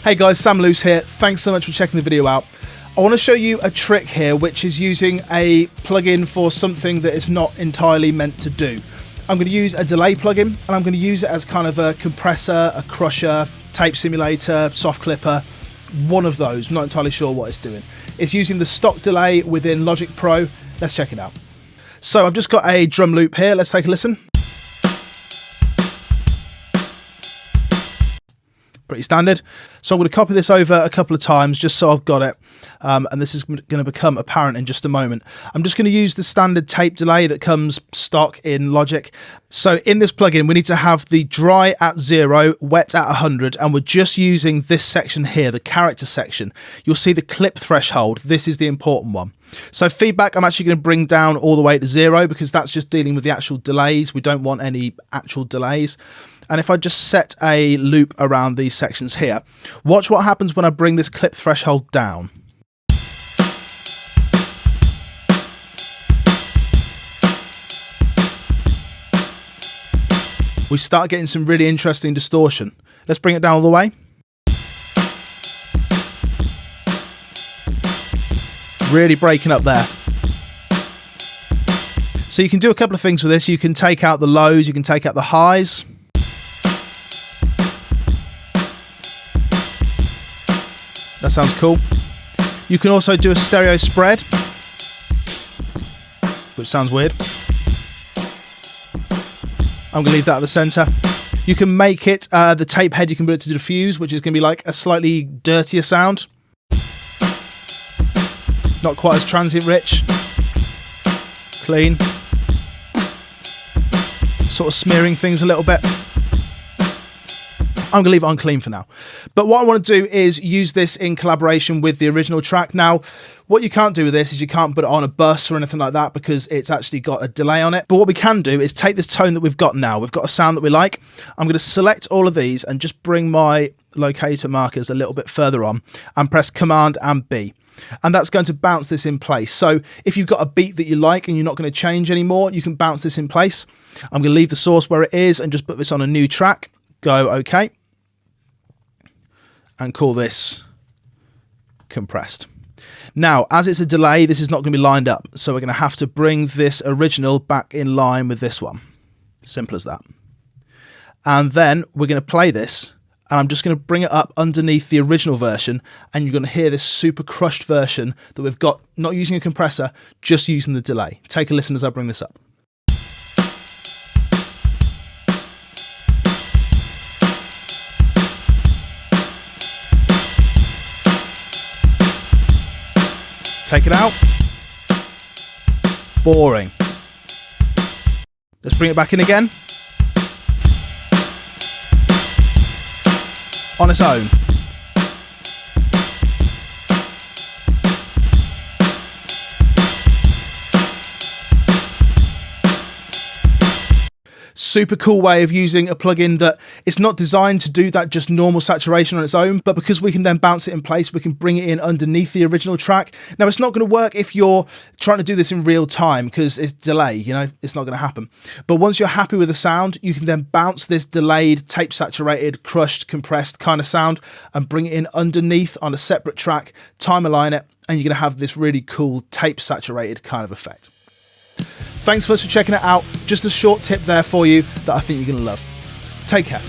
Hey guys, Sam Loose here. Thanks so much for checking the video out. I want to show you a trick here, which is using a plugin for something that is not entirely meant to do. I'm going to use a delay plugin, and I'm going to use it as kind of a compressor, a crusher, tape simulator, soft clipper, one of those. I'm not entirely sure what it's doing. It's using the stock delay within Logic Pro. Let's check it out. So I've just got a drum loop here. Let's take a listen. Pretty standard. So I'm going to copy this over a couple of times just so I've got it, and this is going to become apparent in just a moment. I'm just going to use the standard tape delay that comes stock in Logic. So in this plugin we need to have the dry at 0, wet at 100, and we're just using this section here, the character section. You'll see the clip threshold. This is the important one. So feedback I'm actually going to bring down all the way to 0 because that's just dealing with the actual delays. We don't want any actual delays. And if I just set a loop around these sections here, watch what happens when I bring this clip threshold down. We start getting some really interesting distortion. Let's bring it down all the way. Really breaking up there. So you can do a couple of things with this. You can take out the lows, you can take out the highs. That sounds cool. You can also do a stereo spread, which sounds weird. I'm going to leave that at the center. You can make it, the tape head, you can put it to diffuse, which is going to be like a slightly dirtier sound. Not quite as transient rich. Clean. Sort of smearing things a little bit. I'm going to leave it on clean for now. But what I want to do is use this in collaboration with the original track. Now, what you can't do with this is you can't put it on a bus or anything like that because it's actually got a delay on it. But what we can do is take this tone that we've got now. We've got a sound that we like. I'm going to select all of these and just bring my locator markers a little bit further on and press Command and B. And that's going to bounce this in place. So if you've got a beat that you like and you're not going to change anymore, you can bounce this in place. I'm going to leave the source where it is and just put this on a new track. Go OK. And call this compressed. Now, as it's a delay, this is not going to be lined up. So we're going to have to bring this original back in line with this one. Simple as that. And then we're going to play this. And I'm just going to bring it up underneath the original version. And you're going to hear this super crushed version that we've got, not using a compressor, just using the delay. Take a listen as I bring this up. Take it out. Boring. Let's bring it back in again. On its own. Super cool way of using a plugin that it's not designed to do that just normal saturation on its own, but because we can then bounce it in place, we can bring it in underneath the original track. Now, it's not going to work if you're trying to do this in real time because it's delay, you know, it's not going to happen. But once you're happy with the sound, you can then bounce this delayed, tape saturated, crushed, compressed kind of sound and bring it in underneath on a separate track, time align it, and you're going to have this really cool tape saturated kind of effect. Thanks for checking it out. Just a short tip there for you that I think you're going to love. Take care.